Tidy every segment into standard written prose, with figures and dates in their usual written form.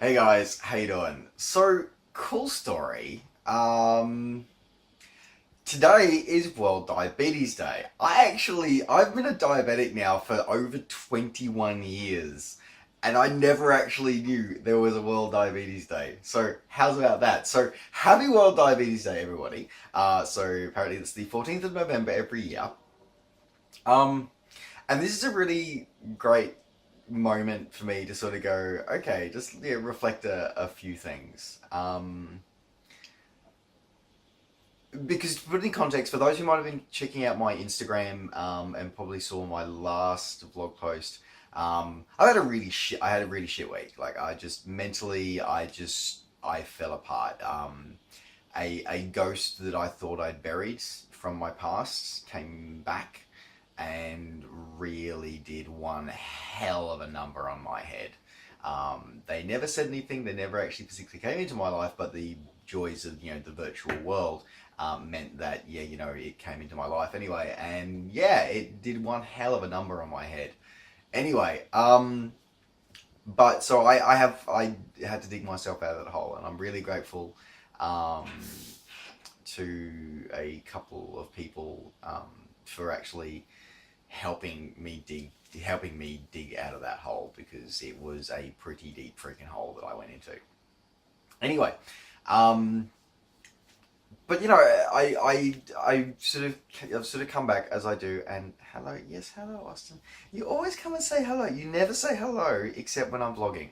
Hey guys, how you doing? So, cool story. Today is World Diabetes Day. I've been a diabetic now for over 21 years, and I never actually knew there was a World Diabetes Day. So, how's about that? So, happy World Diabetes Day, everybody. So apparently it's the 14th of November every year. Um, and this is a really great moment for me to sort of go, okay, just reflect a few things. Because to put it in context, for those who might have been checking out my Instagram and probably saw my last vlog post, I had a really shit week. Like I just mentally, I fell apart. A ghost that I thought I'd buried from my past came back and really did one hell of a number on my head. They never said anything. They never actually physically came into my life, but the joys of the virtual world meant that it came into my life anyway, and yeah, it did one hell of a number on my head. Anyway, but so I had to dig myself out of that hole, and I'm really grateful um, to a couple of people for actually helping me dig out of that hole because it was a pretty deep freaking hole that I went into. Anyway, um, but I've sort of come back as I do, and hello, yes, hello, Austin. You always come and say hello. You never say hello except when I'm vlogging.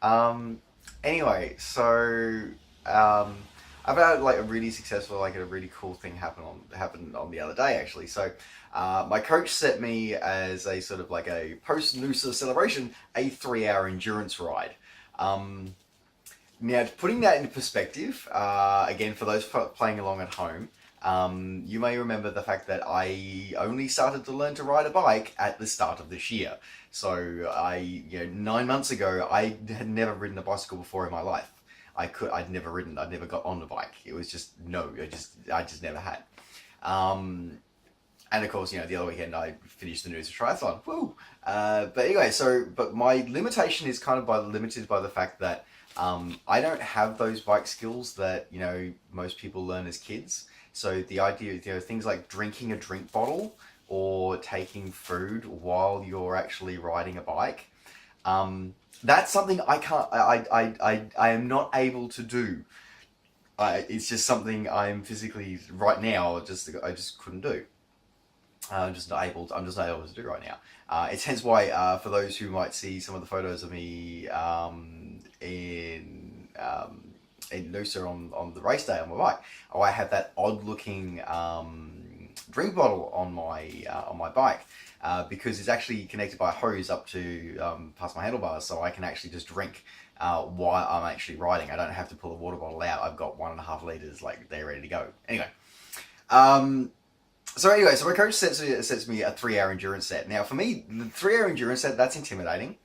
Um, anyway, so um, I've had like a really successful, like a really cool thing happened on the other day actually. So my coach set me as a sort of like a post Noosa celebration, a 3 hour endurance ride. Um, Now, putting that into perspective, again, for those playing along at home, you may remember the fact that I only started to learn to ride a bike at the start of this year. So 9 months ago, I had never ridden a bicycle before in my life. I'd never got on the bike. It was just, no, I just never had. Um, and of course, the other weekend I finished the Noosa Triathlon. Woo! But anyway, but my limitation is kind of limited by the fact that I don't have those bike skills that most people learn as kids. So the idea, things like drinking a drink bottle or taking food while you're actually riding a bike, that's something I can't. I am not able to do. It's just something I'm physically right now. I just couldn't do. I'm just not able to do right now. It's hence why, for those who might see some of the photos of me in Noosa on the race day on my bike, I have that odd looking drink bottle on my bike. Because it's actually connected by a hose up to past my handlebars, so I can actually just drink while I'm actually riding. I don't have to pull a water bottle out. I've got 1.5 liters, like they're ready to go. Um, so my coach sets me a 3 hour endurance set. Now for me, the 3 hour endurance set, that's intimidating,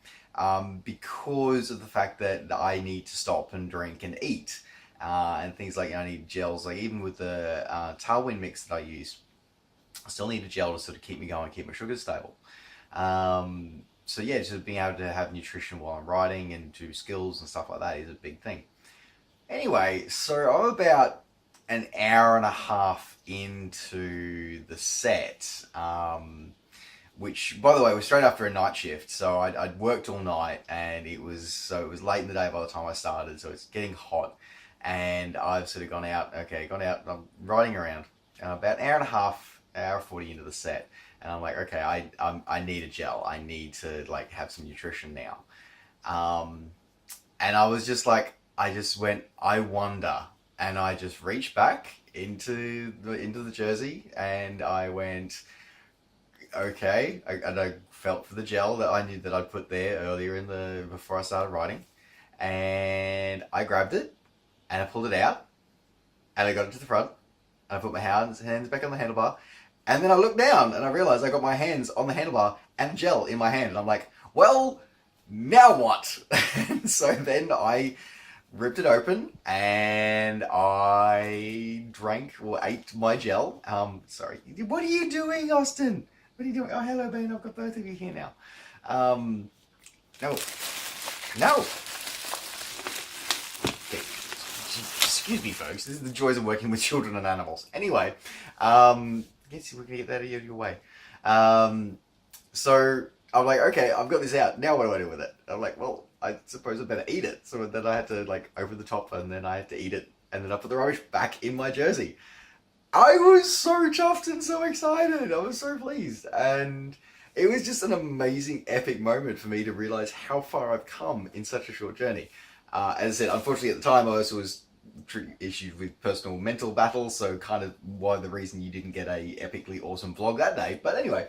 because of the fact that I need to stop and drink and eat, and things like I need gels. Like even with the Tailwind mix that I use, I still need a gel to sort of keep me going, keep my sugars stable. So yeah, just being able to have nutrition while I'm riding and do skills and stuff like that is a big thing. Anyway, so I'm about an hour and a half into the set, which, by the way, was straight after a night shift. So I'd worked all night, and it was late in the day by the time I started. So it's getting hot, and I've sort of gone out. Okay, gone out. I'm riding around about an hour and a half, hour 40 into the set, and I'm like, okay, I need a gel. I need to like have some nutrition now. Um, and I was just like, I just went, I wonder, and I just reached back into the jersey, and I went, okay, and I felt for the gel that I knew that I'd put there earlier before I started riding, and I grabbed it, and I pulled it out, and I got it to the front, and I put my hands back on the handlebar, and then I looked down, and I realized I got my hands on the handlebar and gel in my hand, and I'm like, well, now what? And so then I ripped it open and I drank or ate my gel. Sorry, what are you doing, Austin? What are you doing? Oh, hello, Ben. I've got both of you here now. No, no. excuse me, folks. This is the joys of working with children and animals. Anyway, guess we're gonna get that out of your way. So I'm like, okay, I've got this out. Now what do I do with it? I'm like, well, I suppose I better eat it. So then I had to like open the top and then I had to eat it and then I put the rubbish back in my jersey. I was so chuffed and so excited. I was so pleased. And it was just an amazing, epic moment for me to realize how far I've come in such a short journey. As I said, unfortunately at the time I also was issued with personal mental battles, so kind of why the reason you didn't get a epically awesome vlog that day. But anyway,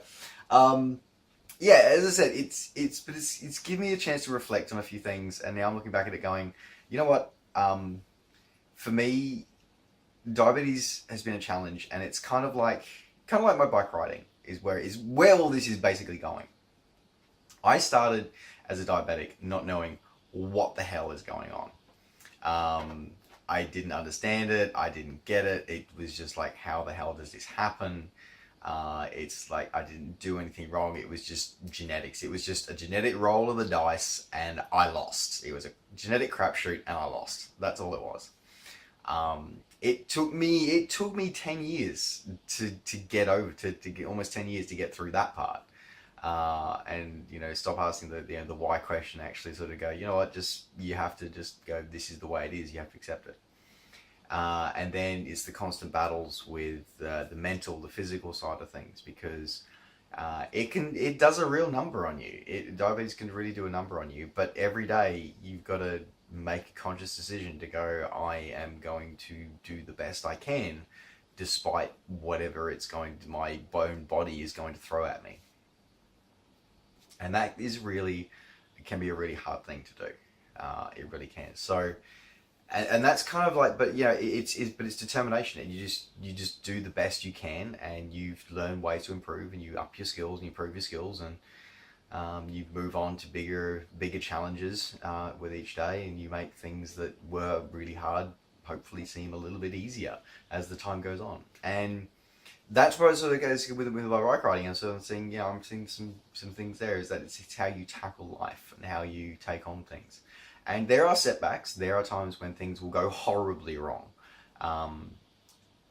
yeah, as I said, it's given me a chance to reflect on a few things, and now I'm looking back at it going, you know what? For me, diabetes has been a challenge, and it's kind of like my bike riding is where all this is basically going. I started as a diabetic, not knowing what the hell is going on. I didn't understand it. I didn't get it. It was just like, how the hell does this happen? It's like I didn't do anything wrong. It was just genetics. It was just a genetic roll of the dice, and I lost. It was a genetic crapshoot, and I lost. That's all it was. It took me 10 years to get over to get almost 10 years to get through that part. And stop asking the why question. Actually, sort of go, you know what? You have to just go. This is the way it is. You have to accept it. And then it's the constant battles with the mental, the physical side of things, because it does a real number on you. Diabetes can really do a number on you. But every day you've got to make a conscious decision to go, I am going to do the best I can, despite whatever my own body is going to throw at me. And that is it can be a really hard thing to do. It really can. So, and that's kind of like, but it's determination, and you just do the best you can, and you've learned ways to improve, and you up your skills and you improve your skills, and you move on to bigger challenges with each day, and you make things that were really hard hopefully seem a little bit easier as the time goes on. And that's where it sort of goes with my bike riding. And so I'm seeing, some things there, is that it's how you tackle life and how you take on things. And there are setbacks. There are times when things will go horribly wrong. And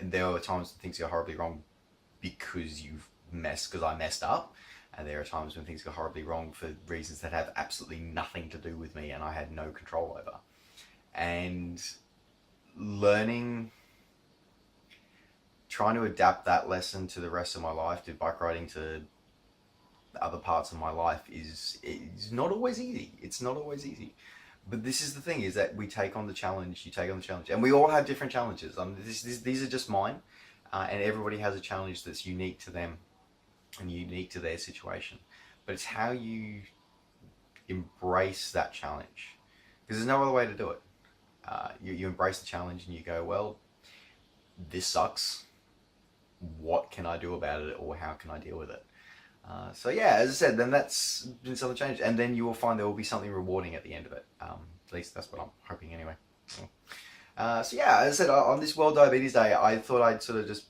there are times when things go horribly wrong because I messed up. And there are times when things go horribly wrong for reasons that have absolutely nothing to do with me and I had no control over. And trying to adapt that lesson to the rest of my life, to bike riding, to other parts of my life is not always easy. It's not always easy. But this is the thing, is that we take on the challenge, you take on the challenge. And we all have different challenges. These are just mine. And everybody has a challenge that's unique to them and unique to their situation. But it's how you embrace that challenge. Because there's no other way to do it. You embrace the challenge and you go, well, this sucks. What can I do about it, or how can I deal with it? So yeah, as I said, then that's been some change, and then you will find there will be something rewarding at the end of it. At least that's what I'm hoping anyway. So yeah, as I said, on this World Diabetes Day, I thought I'd sort of just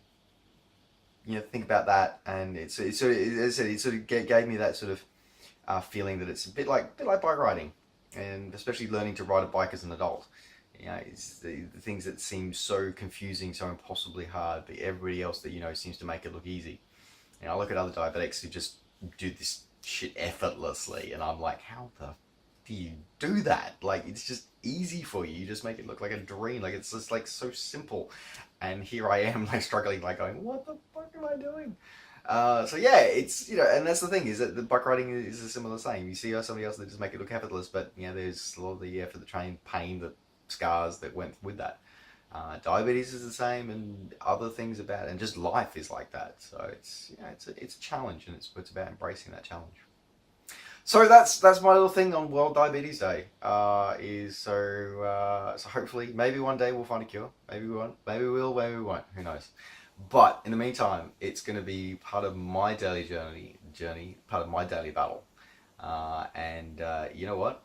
think about that, and it sort of gave me that sort of feeling that it's a bit like bike riding, and especially learning to ride a bike as an adult. It's the things that seem so confusing, so impossibly hard, but everybody else that seems to make it look easy. I look at other diabetics who just do this shit effortlessly, and I'm like, how the do you do that? Like, it's just easy for you. You just make it look like a dream. Like, it's just like so simple. And here I am, like, struggling, like going, what the fuck am I doing? So yeah, it's, and that's the thing, is that the bike riding is a similar thing. You see somebody else that just make it look effortless, but there's a lot of the effort, the pain, the scars that went with that. Diabetes is the same, and other things about it, and just life is like that. So it's a challenge, and it's about embracing that challenge. So that's my little thing on World Diabetes Day. So hopefully maybe one day we'll find a cure. Maybe we won't. Maybe we will. Maybe we won't. Who knows? But in the meantime, it's going to be part of my daily journey, part of my daily battle. And you know what?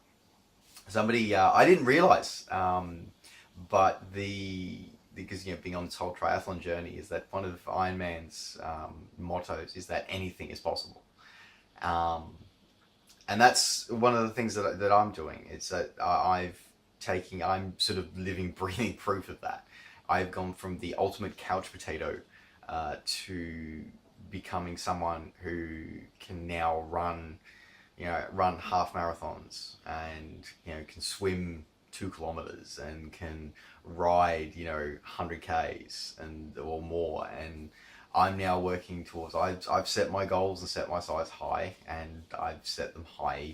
Somebody I didn't realize. But because being on this whole triathlon journey, is that one of Ironman's mottos is that anything is possible, and that's one of the things that I'm doing. It's that I've I'm sort of living, breathing proof of that. I've gone from the ultimate couch potato to becoming someone who can now run half marathons, and can swim 2 kilometers, and can ride 100 Ks and or more. And I'm now working towards, I've set my goals and set my sights high, and I've set them higher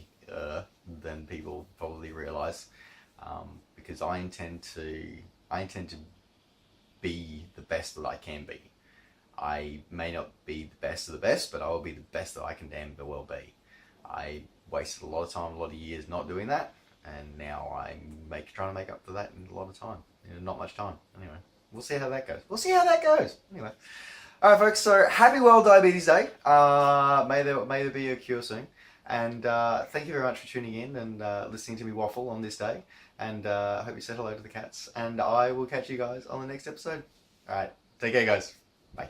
than people probably realize, because I intend to be the best that I can be. I may not be the best of the best, but I will be the best that I can damn well be. I wasted a lot of time, a lot of years not doing that, and now I'm trying to make up for that in a lot of time. Not much time. Anyway, we'll see how that goes. Anyway. Alright folks, so happy World Diabetes Day. May there be a cure soon. And thank you very much for tuning in and listening to me waffle on this day. And I hope you said hello to the cats. And I will catch you guys on the next episode. Alright, take care guys. Bye.